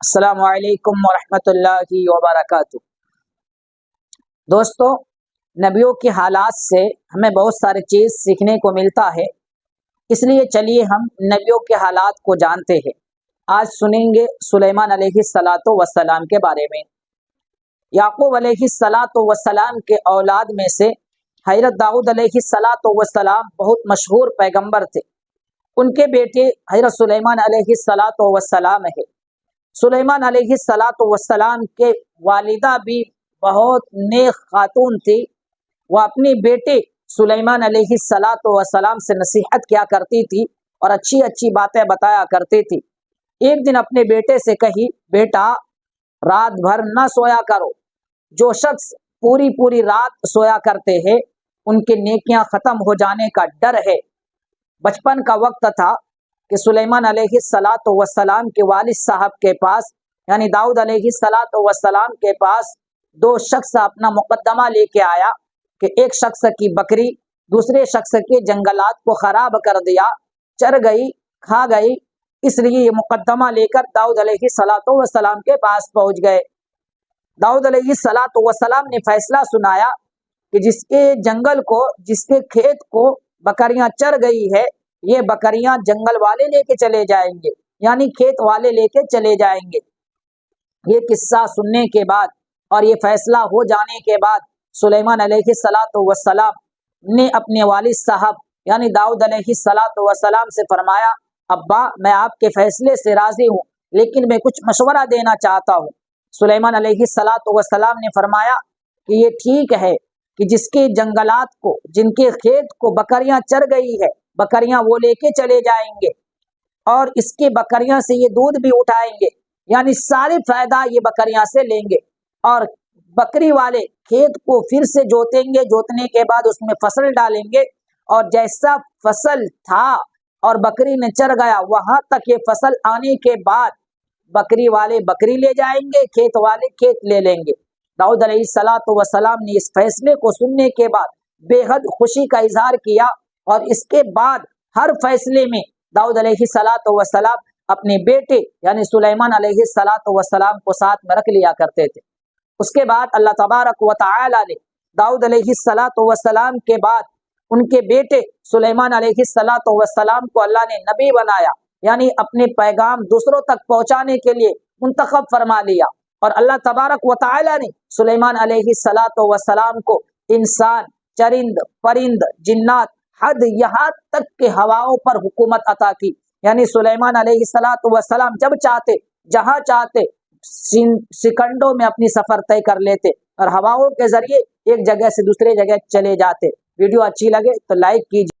السلام علیکم ورحمۃ اللہ وبرکاتہ۔ دوستو، نبیوں کے حالات سے ہمیں بہت سارے چیز سیکھنے کو ملتا ہے، اس لیے چلیے ہم نبیوں کے حالات کو جانتے ہیں۔ آج سنیں گے سلیمان علیہ السلام کے بارے میں۔ یعقوب علیہ السلام کے اولاد میں سے حضرت داؤد علیہ السلام بہت مشہور پیغمبر تھے۔ ان کے بیٹے حضرت سلیمان علیہ السلام ہے۔ سلیمان علیہ السلام کے والدہ بھی بہت نیک خاتون تھی۔ وہ اپنے بیٹے سلیمان علیہ السلام سے نصیحت کیا کرتی تھی اور اچھی اچھی باتیں بتایا کرتی تھی۔ ایک دن اپنے بیٹے سے کہی، بیٹا رات بھر نہ سویا کرو۔ جو شخص پوری رات سویا کرتے ہیں ان کے نیکیاں ختم ہو جانے کا ڈر ہے۔ بچپن کا وقت تھا کہ سلیمان علیہ السلام کے والد صاحب کے پاس یعنی داؤد علیہ السلام کے پاس دو شخص اپنا مقدمہ لے کے آیا کہ ایک شخص کی بکری دوسرے شخص کے جنگلات کو خراب کر دیا، چر گئی، کھا گئی۔ اس لیے یہ مقدمہ لے کر داؤد علیہ السلام کے پاس پہنچ گئے۔ داؤد علیہ السلام نے فیصلہ سنایا کہ جس کے جنگل کو، جس کے کھیت کو بکریاں چر گئی ہے، یہ بکریاں جنگل والے لے کے چلے جائیں گے، یعنی کھیت والے لے کے چلے جائیں گے۔ یہ قصہ سننے کے بعد اور یہ فیصلہ ہو جانے کے بعد سلیمان علیہ السلام نے اپنے والد صاحب یعنی داؤد علیہ السلام سے فرمایا، ابا میں آپ کے فیصلے سے راضی ہوں لیکن میں کچھ مشورہ دینا چاہتا ہوں۔ سلیمان علیہ السلام نے فرمایا کہ یہ ٹھیک ہے کہ جس کے جنگلات کو، جن کے کھیت کو بکریاں چر گئی ہے، بکریاں وہ لے کے چلے جائیں گے اور اس کے بکریاں سے یہ دودھ بھی اٹھائیں گے، یعنی سارے فائدہ یہ بکریاں سے لیں گے، اور بکری والے کھیت کو پھر سے جوتیں گے، جوتنے کے بعد اس میں فصل ڈالیں گے، اور جیسا فصل تھا اور بکری نے چر گیا وہاں تک یہ فصل آنے کے بعد بکری والے بکری لے جائیں گے، کھیت والے کھیت لے لیں گے۔ داؤد علیہ السلام نے اس فیصلے کو سننے کے بعد بے حد خوشی کا اظہار کیا، اور اس کے بعد ہر فیصلے میں داؤد علیہ السلام اپنے بیٹے یعنی سلیمان علیہ السلام کو ساتھ میں رکھ لیا کرتے تھے۔ اس کے بعد اللہ تبارک و تعالی نے داؤد علیہ السلام کے بعد ان کے بیٹے سلیمان علیہ السلام کو اللہ نے نبی بنایا، یعنی اپنے پیغام دوسروں تک پہنچانے کے لیے منتخب فرما لیا، اور اللہ تبارک و تعالی نے سلیمان علیہ السلام کو انسان، چرند، پرند، جنات، حد یہاں تک کہ ہواؤں پر حکومت عطا کی، یعنی سلیمان علیہ السلام جب چاہتے، جہاں چاہتے، سیکنڈوں میں اپنی سفر طے کر لیتے اور ہواؤں کے ذریعے ایک جگہ سے دوسرے جگہ چلے جاتے۔ ویڈیو اچھی لگے تو لائک کیجیے۔